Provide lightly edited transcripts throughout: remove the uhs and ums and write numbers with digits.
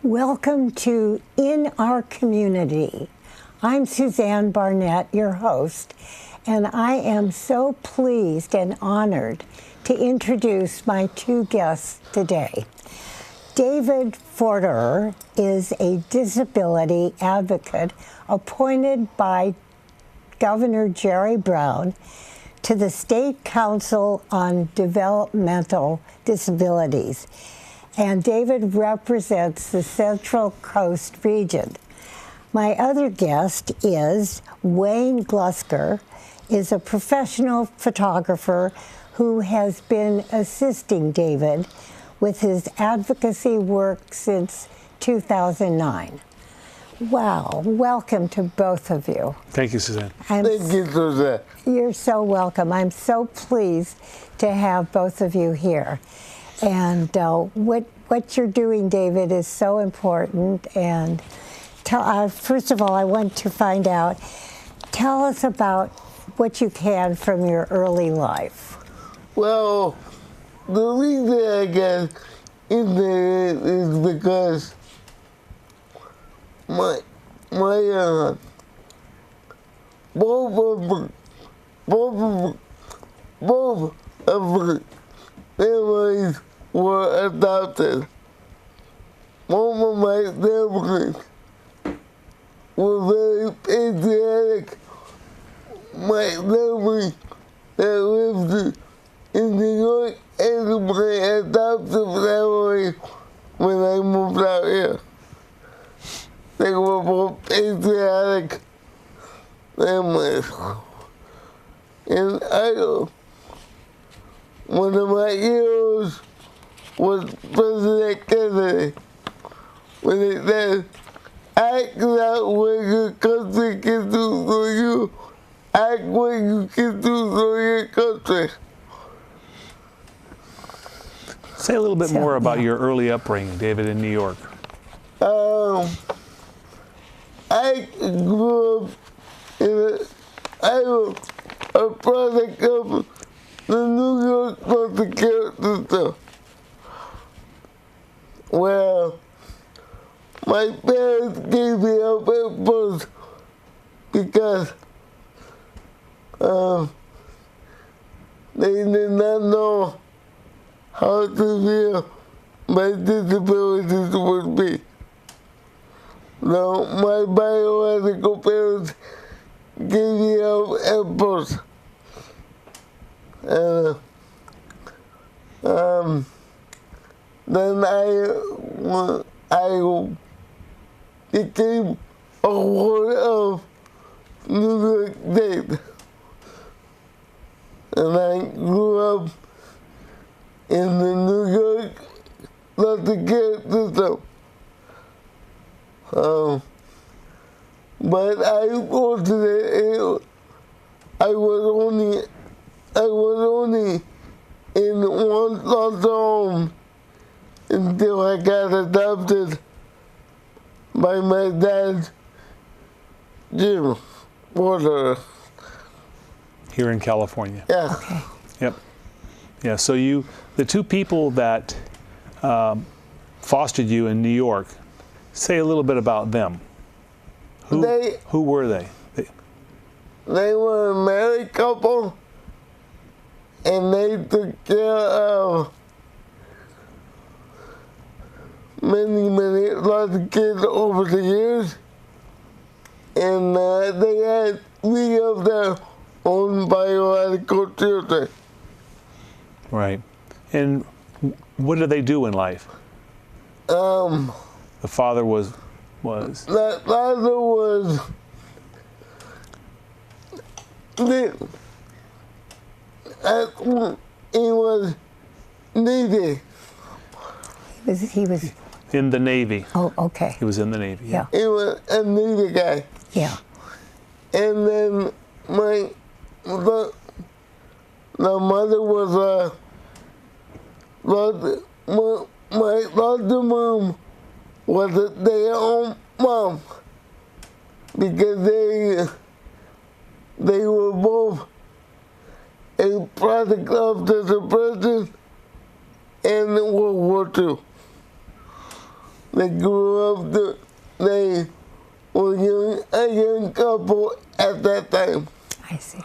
Welcome to In Our Community. I'm Suzanne Barnett, your host, and I am so pleased and honored to introduce my two guests today. David Forderer is a disability advocate appointed by Governor Jerry Brown to the State Council on Developmental Disabilities. And David represents the Central Coast region. My other guest is Wayne Glusker, is a professional photographer who has been assisting David with his advocacy work since 2009. Wow, welcome to both of you. Thank you, Suzanne. Thank you, Suzanne. You're so welcome. I'm so pleased to have both of you here. And what you're doing, David, is so important. And first of all, I want to find out, tell us about what you can from your early life. Well, the reason I got into it is because both of my families were adopted. One of my families were very patriotic. My family that lived in New York and my adopted family when I moved out here. They were both patriotic families. And one of my heroes was President Kennedy, when he said, act not what your country can do for you, act what you can do for your country. Say a little bit more about your early upbringing, David, in New York. I grew up I was a product of the New York foster care system, where my parents gave me up at first because they did not know how severe my disabilities would be. Now, my biological parents gave me up at birth. Then I became a ward of New York State. And I grew up in the New York foster care system. But I was only in one foster home until I got adopted by my dad, Jim Forderer. Here in California. Yeah. Okay. Yep. Yeah, so the two people that fostered you in New York, say a little bit about them. Who were they? They were a married couple, and they took care of lots of kids over the years, and they had 3 of their own biological children. Right. And what did they do in life? The father was? The father was he was Navy. He was in the Navy. Oh, okay. He was in the Navy. Yeah. He was a Navy guy. Yeah. And then the mother was my foster mom was a stay-at-home mom because they were both a product of the Depression and World War II. they grew up, they were a young couple at that time. I see.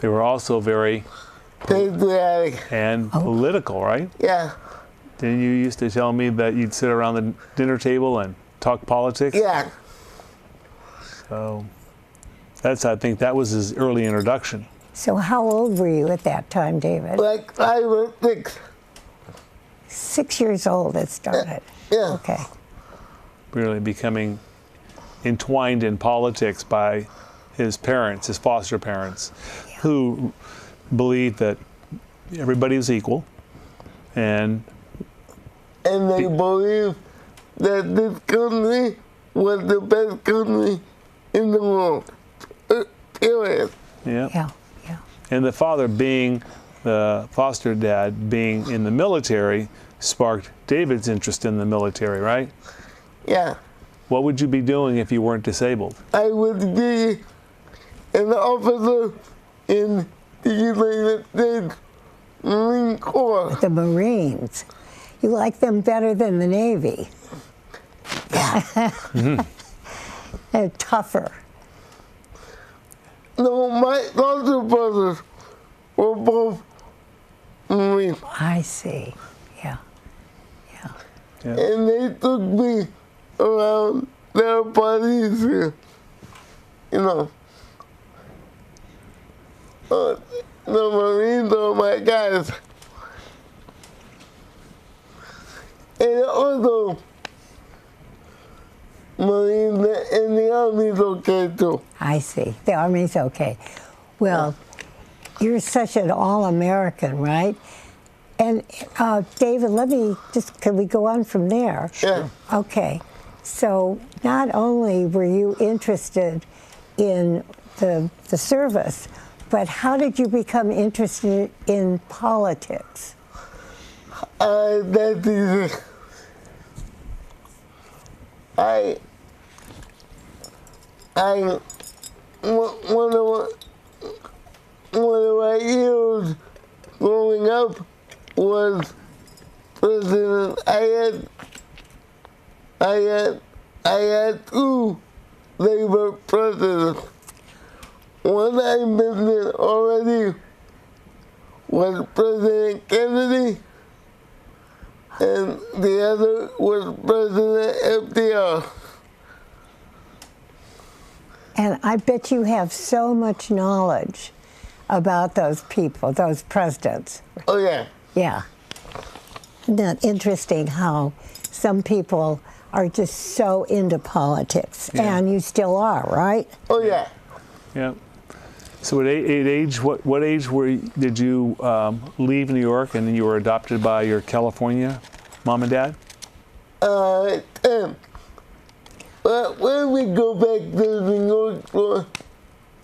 They were also very Patriotic. and political, right? Yeah. Didn't you used to tell me that you'd sit around the dinner table and talk politics? Yeah. So I think that was his early introduction. So how old were you at that time, David? Like 5 or 6. 6 years old it started. Yeah. Okay. Really becoming entwined in politics by his parents, his foster parents, who believed that everybody was equal, and they believed that this country was the best country in the world. Period. Yeah. And the father, being the foster dad, being in the military, sparked David's interest in the military, right? Yeah. What would you be doing if you weren't disabled? I would be an officer in the United States Marine Corps. The Marines. You like them better than the Navy. Yeah. They're tougher. No, my foster brothers were both Marines. I see. Yeah. And they took me around their parties, you know. The Marines are my guys. And also, Marines in the Army's okay too. I see. The Army's okay. Well, you're such an all-American, right? And David, can we go on from there? Yeah. Okay. So not only were you interested in the service, but how did you become interested in politics? That is, one of my heroes growing up was President. I had 2 Labor presidents. One I mentioned already was President Kennedy, and the other was President FDR. And I bet you have so much knowledge about those people, those presidents. Oh, yeah. Yeah. Isn't that interesting how some people are just so into politics, and you still are, right? Oh, yeah. Yeah. So at age, what age did you leave New York, and then you were adopted by your California mom and dad? 10. But when we go back to New York for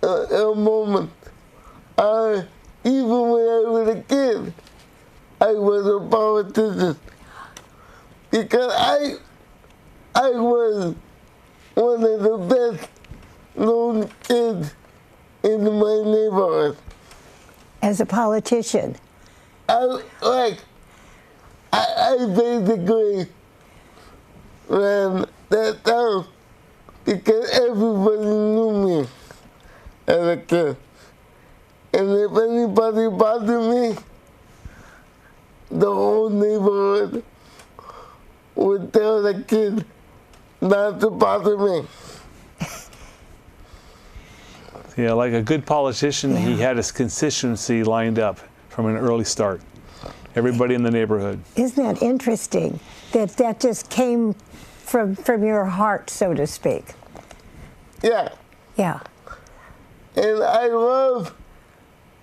a moment, even when I was a kid, I was a politician. Because I was one of the best known kids in my neighborhood. As a politician? I basically ran that town because everybody knew me as a kid. And if anybody bothered me, the whole neighborhood would tell the kid not to bother me. Yeah, like a good politician, he had his constituency lined up from an early start. Everybody in the neighborhood. Isn't that interesting that just came from your heart, so to speak? Yeah. Yeah. And I love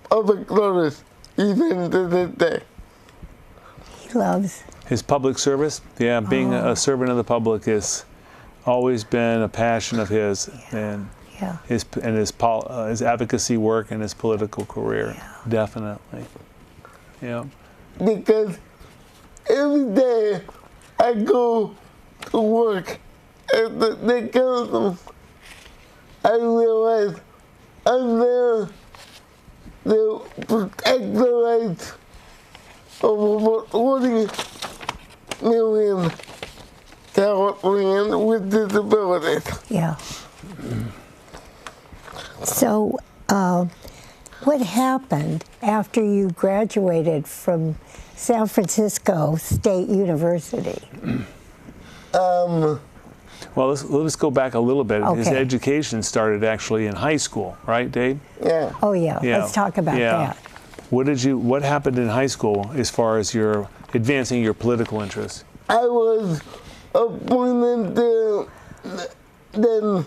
public service even to this day. He loves His public service, being a servant of the public has always been a passion of his, and his advocacy work and his political career, definitely. Yeah. Because every day I go to work at the council, I realize I'm there to protect the rights of over 40 million Californians with disabilities. Yeah. So, what happened after you graduated from San Francisco State University? Well, let's go back a little bit. His Okay. education started actually in high school, right, Dave? Yeah. Oh yeah, Yeah. let's talk about that. What happened in high school as far as your advancing your political interests? I was appointed to then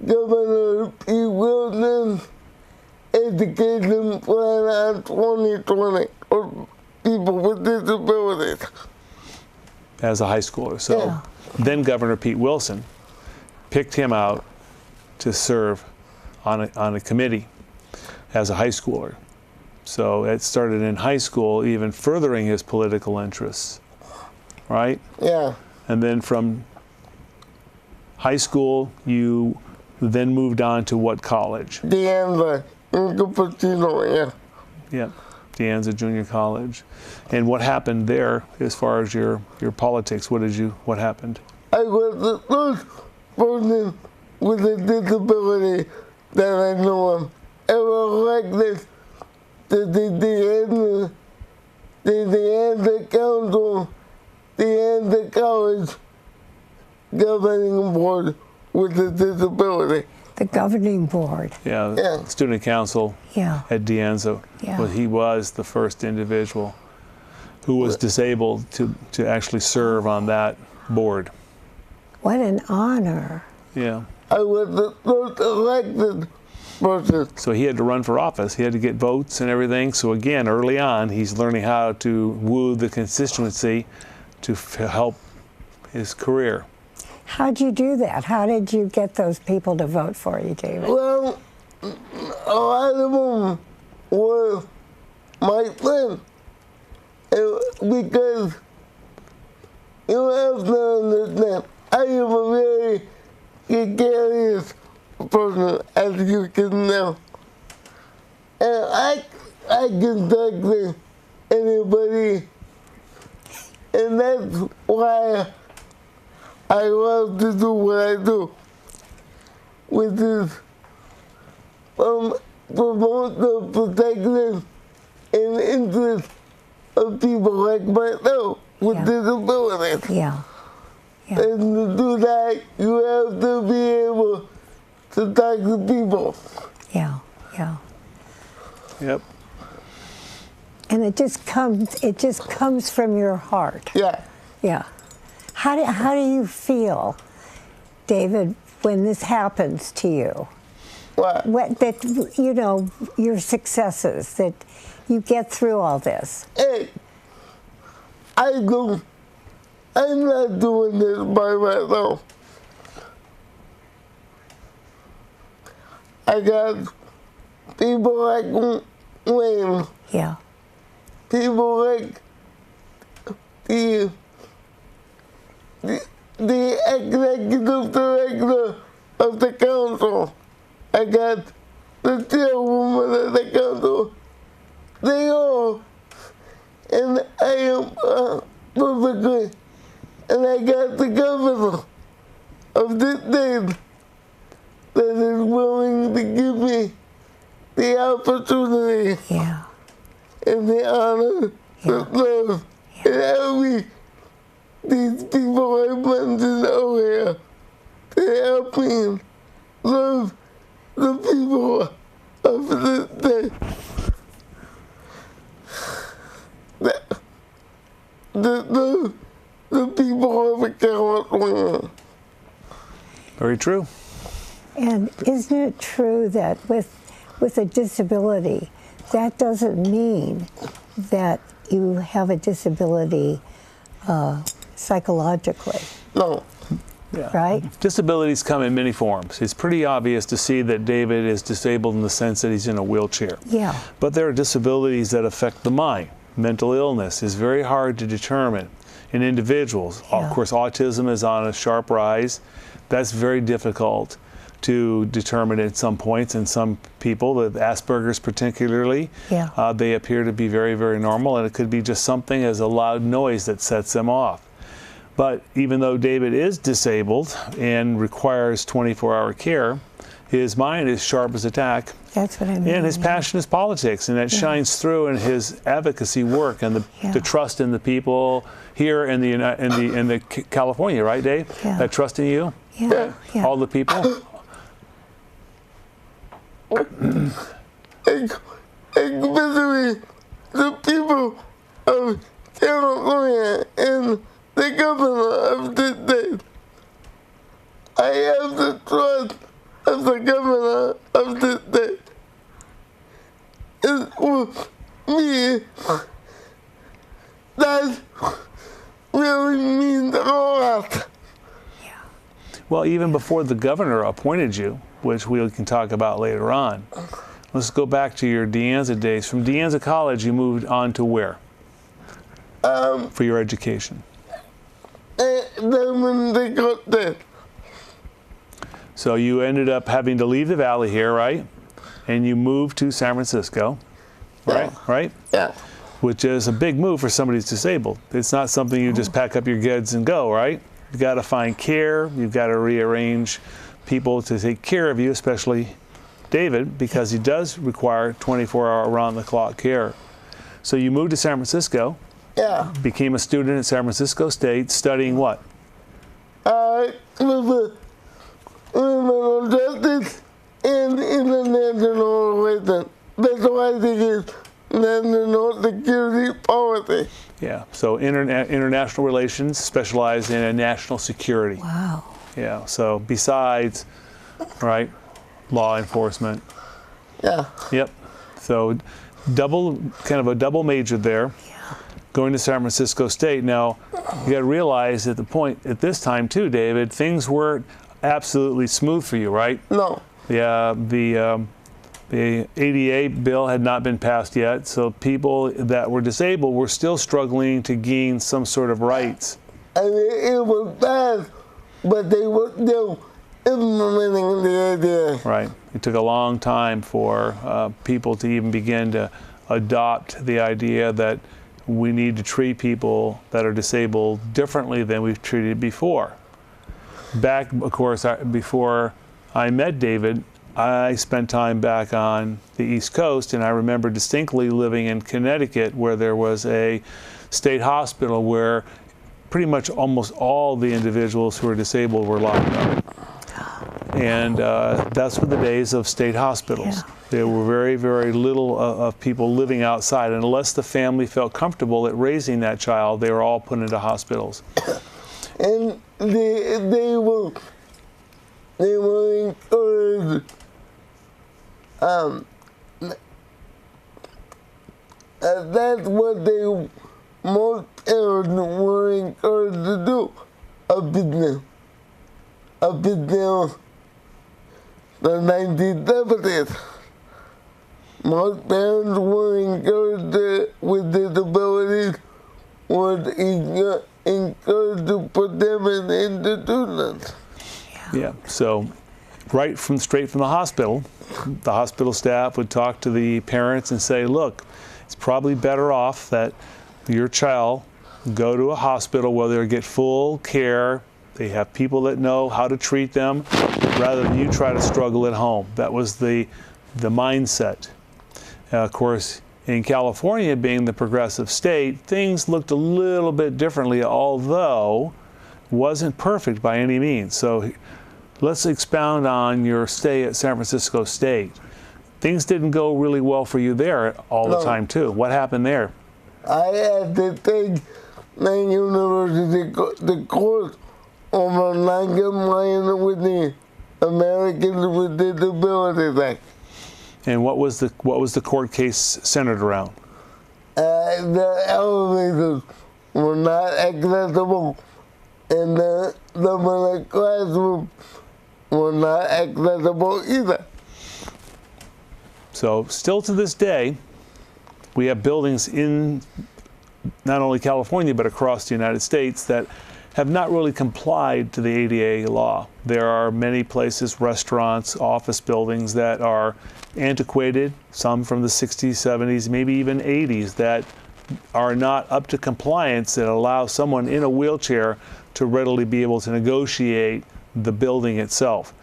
Governor P. Wilson's education plan on 2020 for people with disabilities. As a high schooler. So Yeah. then Governor Pete Wilson picked him out to serve on a committee as a high schooler. So it started in high school, even furthering his political interests, right? Yeah. And then from high school, you then moved on to what college? De Anza in Cupertino, yeah. Yeah, De Anza Junior College. And what happened there as far as your politics? What happened? I was the first person with a disability that I know of ever elected to the Anza Council, the Anza College Governing Board with a disability. The governing board. Yeah, Yeah. student council Yeah. at De Anza. Yeah. Well, he was the first individual who was disabled to actually serve on that board. What an honor. Yeah. I was the first elected person. So he had to run for office. He had to get votes and everything. So again, early on, he's learning how to woo the constituency to help his career. How'd you do that? How did you get those people to vote for you, David? Well, a lot of them were my friends. Because you have to understand, I am a very gregarious person, as you can know. And I can talk to anybody. And that's why I love to do what I do, which is promote the protection and interest of people like myself with Yeah. disabilities. Yeah. Yeah. And to do that, you have to be able to talk to people. Yeah. Yeah. Yep. And it just comes from your heart. Yeah. Yeah. How do you feel, David, when this happens to you? What? That you know, your successes, that you get through all this. Hey, I'm not doing this by myself. I got people like Wayne, Yeah. people like the executive director of the council. I got the chairwoman of the council. They all, and I am perfectly, and I got the governor of this state that is willing to give me the opportunity Yeah. and the honor to serve and help me. These people I mentioned earlier, they help me love the people of this day. The people of California. Very true. And isn't it true that with a disability, that doesn't mean that you have a disability psychologically, No. Yeah. right? Disabilities come in many forms. It's pretty obvious to see that David is disabled in the sense that he's in a wheelchair. Yeah. But there are disabilities that affect the mind. Mental illness is very hard to determine in individuals. Yeah. Of course, autism is on a sharp rise. That's very difficult to determine at some points in some people, the Asperger's particularly. Yeah. They appear to be very, very normal, and it could be just something as a loud noise that sets them off. But even though David is disabled and requires 24-hour care, his mind is sharp as a tack. That's what I mean. And his passion is politics, and that shines through in his advocacy work and the trust in the people here in the California, right, Dave? Yeah. That trust in you, all the people. Especially the people of California and the governor of the state. I have the trust of the governor of the state. And for me, that really means a lot. Well, even before the governor appointed you, which we can talk about later on, let's go back to your De Anza days. From De Anza College, you moved on to where for your education? Then when they got there. So you ended up having to leave the valley here, right? And you moved to San Francisco, right? Right? Yeah. Which is a big move for somebody who's disabled. It's not something you just pack up your goods and go, right? You've got to find care. You've got to rearrange people to take care of you, especially David, because he does require 24-hour around-the-clock care. So you moved to San Francisco. Yeah. Became a student at San Francisco State, studying what? Criminal justice and international relations. That's why I think it's national security policy. Yeah, so international relations, specialized in national security. Wow. Yeah, so besides, right, law enforcement. Yeah. Yep. So kind of a double major there. Going to San Francisco State. Now, you got to realize at this time too, David, things weren't absolutely smooth for you, right? No. Yeah, the ADA bill had not been passed yet, so people that were disabled were still struggling to gain some sort of rights. I mean, it was passed, but they were still implementing the ADA. Right. It took a long time for people to even begin to adopt the idea that we need to treat people that are disabled differently than we've treated before. Back, of course, before I met David, I spent time back on the East Coast, and I remember distinctly living in Connecticut, where there was a state hospital where pretty much almost all the individuals who were disabled were locked up. And that's were the days of state hospitals. Yeah. There were very, very little of people living outside, and unless the family felt comfortable at raising that child, they were all put into hospitals. And they were encouraged. That's what most parents were encouraged to do. A business. The 1970s. Most parents were encouraged with disabilities was encouraged to put them in institutions. Yeah. So, straight from the hospital staff would talk to the parents and say, "Look, it's probably better off that your child go to a hospital where they get full care. They have people that know how to treat them, rather than you try to struggle at home." That was the mindset. Of course, in California, being the progressive state, things looked a little bit differently, although wasn't perfect by any means. So let's expound on your stay at San Francisco State. Things didn't go really well for you there all the time, too. What happened there? I had to take my university the course over non-compliance with the Americans with Disabilities Act. And what was the court case centered around? The elevators were not accessible, and the classrooms were not accessible either. So still to this day, we have buildings in not only California but across the United States that have not really complied to the ADA law. There are many places, restaurants, office buildings that are antiquated, some from the 60s, 70s, maybe even 80s, that are not up to compliance that allow someone in a wheelchair to readily be able to negotiate the building itself.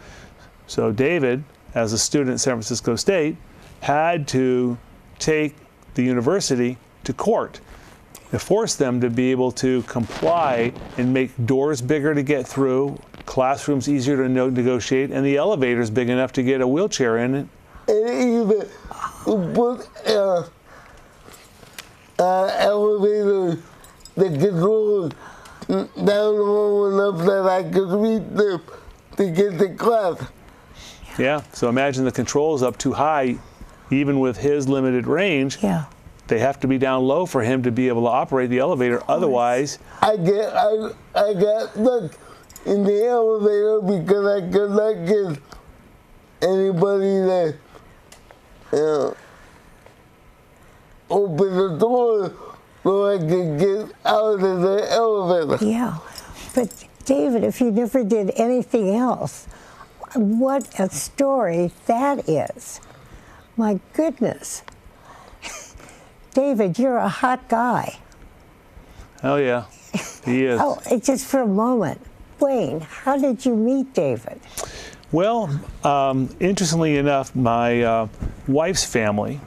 So David, as a student at San Francisco State, had to take the university to court to force them to be able to comply and make doors bigger to get through, classrooms easier to negotiate, and the elevators big enough to get a wheelchair in it. And even put elevators that control down low enough that I could reach them to get to class. Yeah, so imagine the controls up too high, even with his limited range. Yeah. They have to be down low for him to be able to operate the elevator. Otherwise, I got stuck in the elevator because I could not get anybody to open the door so I could get out of the elevator. Yeah. But David, if you never did anything else, what a story that is. My goodness. David, you're a hot guy. oh yeah, he is. Oh, just for a moment. Wayne, how did you meet David? Well, interestingly enough, my wife's family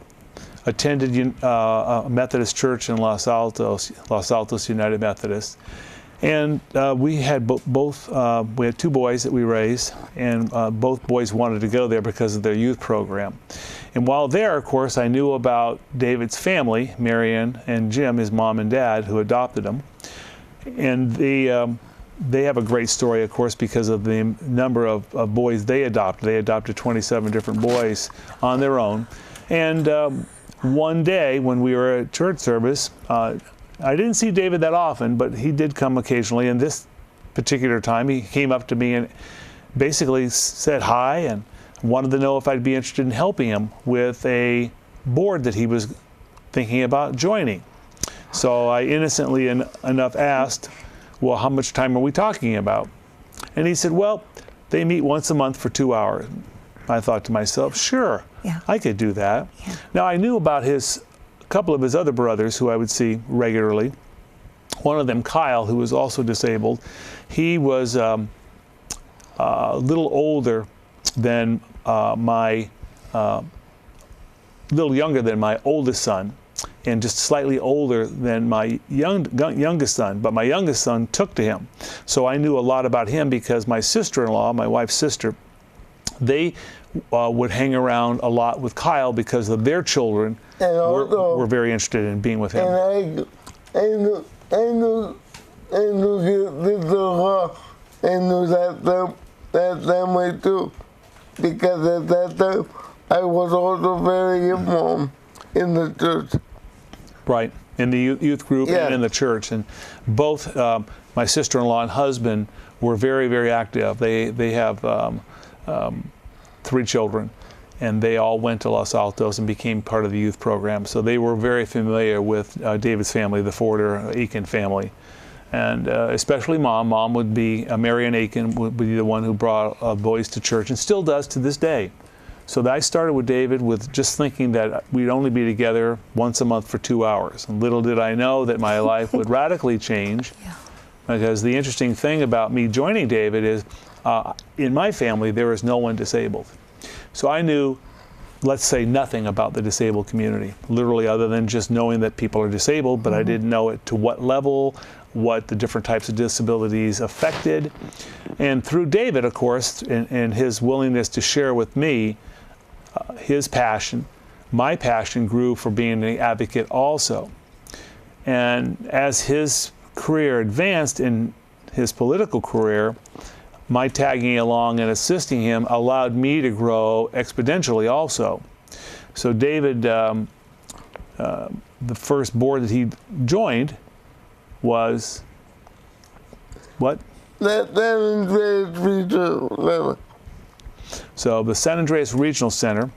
attended a Methodist church in Los Altos United Methodist. And we had we had two boys that we raised, and both boys wanted to go there because of their youth program. And while there, of course, I knew about David's family, Marion and Jim, his mom and dad, who adopted him. And they have a great story, of course, because of the number of boys they adopted. They adopted 27 different boys on their own. And one day when we were at church service, I didn't see David that often, but he did come occasionally. And this particular time, he came up to me and basically said hi and wanted to know if I'd be interested in helping him with a board that he was thinking about joining. So I innocently enough asked, well, how much time are we talking about? And he said, well, they meet once a month for 2 hours. I thought to myself, sure, Yeah. I could do that. Yeah. Now, I knew about a couple of his other brothers who I would see regularly. One of them, Kyle, who was also disabled, he was a little older than little younger than my oldest son, and just slightly older than my youngest son, but my youngest son took to him. So I knew a lot about him because my sister-in-law, my wife's sister, they would hang around a lot with Kyle because of their children were very interested in being with him. And I knew that family too, because at that time I was also very involved in the church. Right, in the youth group Yeah. and in the church. And both my sister-in-law and husband were very, very active. They have 3 children, and they all went to Los Altos and became part of the youth program. So they were very familiar with David's family, the Forderer Aiken family. And especially Mom. Mom would be, Marion Aiken would be the one who brought boys to church and still does to this day. So I started with David with just thinking that we'd only be together once a month for 2 hours. And little did I know that my life would radically change. Yeah. Because the interesting thing about me joining David is, in my family, there is no one disabled. So I knew, let's say, nothing about the disabled community, literally other than just knowing that people are disabled, but I didn't know it to what level, what the different types of disabilities affected. And through David, of course, and his willingness to share with me his passion, my passion grew for being an advocate also. And as his career advanced in his political career, my tagging along and assisting him allowed me to grow exponentially also. So David, the first board that he joined was what? San Andreas Regional Center. So the San Andreas Regional Center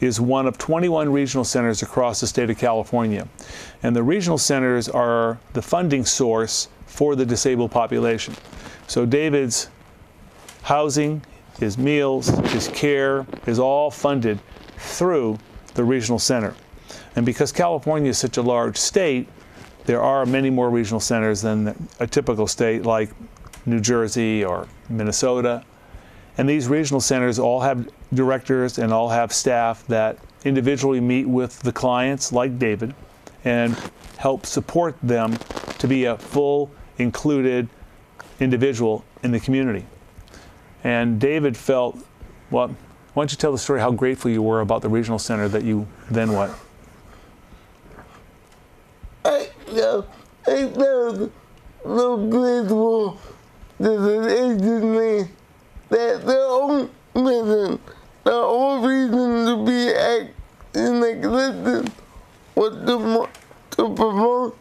is one of 21 regional centers across the state of California. And the regional centers are the funding source for the disabled population. So David's housing, his meals, his care is all funded through the regional center. And because California is such a large state, there are many more regional centers than a typical state like New Jersey or Minnesota. And these regional centers all have directors and all have staff that individually meet with the clients like David and help support them to be a full, included individual in the community. And David felt, well, why don't you tell the story how grateful you were about the regional center that you then what? I felt so grateful to the agency that their own mission, their own reason to be in existence was to promote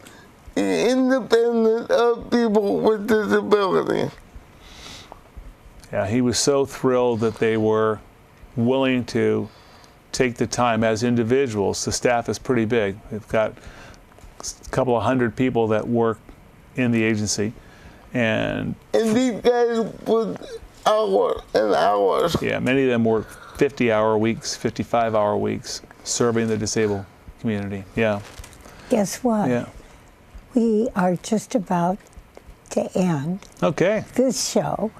the independence of people with disabilities. Yeah, he was so thrilled that they were willing to take the time as individuals. The staff is pretty big. They've got a couple of hundred people that work in the agency. And these guys work hours and hours. Yeah, many of them work 50-hour weeks, 55-hour weeks, serving the disabled community. Yeah. Guess what? Yeah. We are just about to end this show.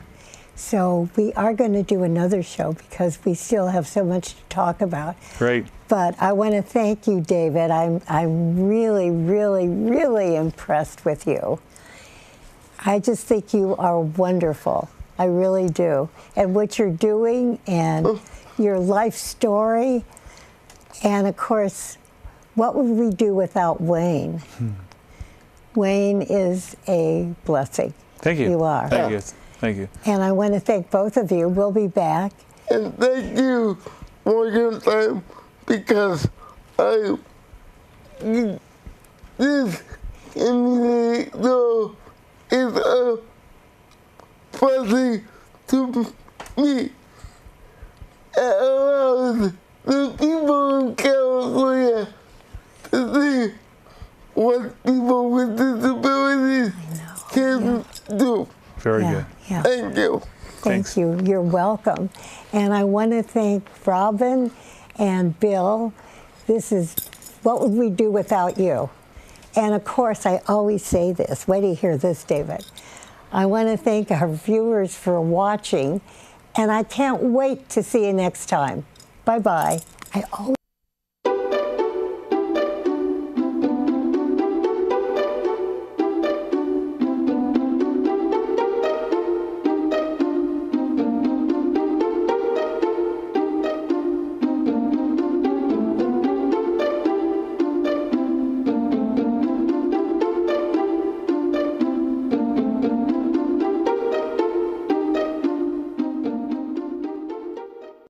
So we are going to do another show because we still have so much to talk about. Great. But I want to thank you, David. I'm really, really, really impressed with you. I just think you are wonderful. I really do. And what you're doing and your life story. And of course, what would we do without Wayne? Wayne is a blessing. Thank you. You are. Thank you. Thank you. And I want to thank both of you. We'll be back. And thank you for your time because this community though is a blessing to me. It allows the people in California to see what people with disabilities can do. Very good. Yeah. Thank you. Thank you. You're welcome. And I want to thank Robin and Bill. This is what would we do without you? And of course, I always say this. Wait till you hear this, David. I want to thank our viewers for watching, and I can't wait to see you next time. Bye-bye. I always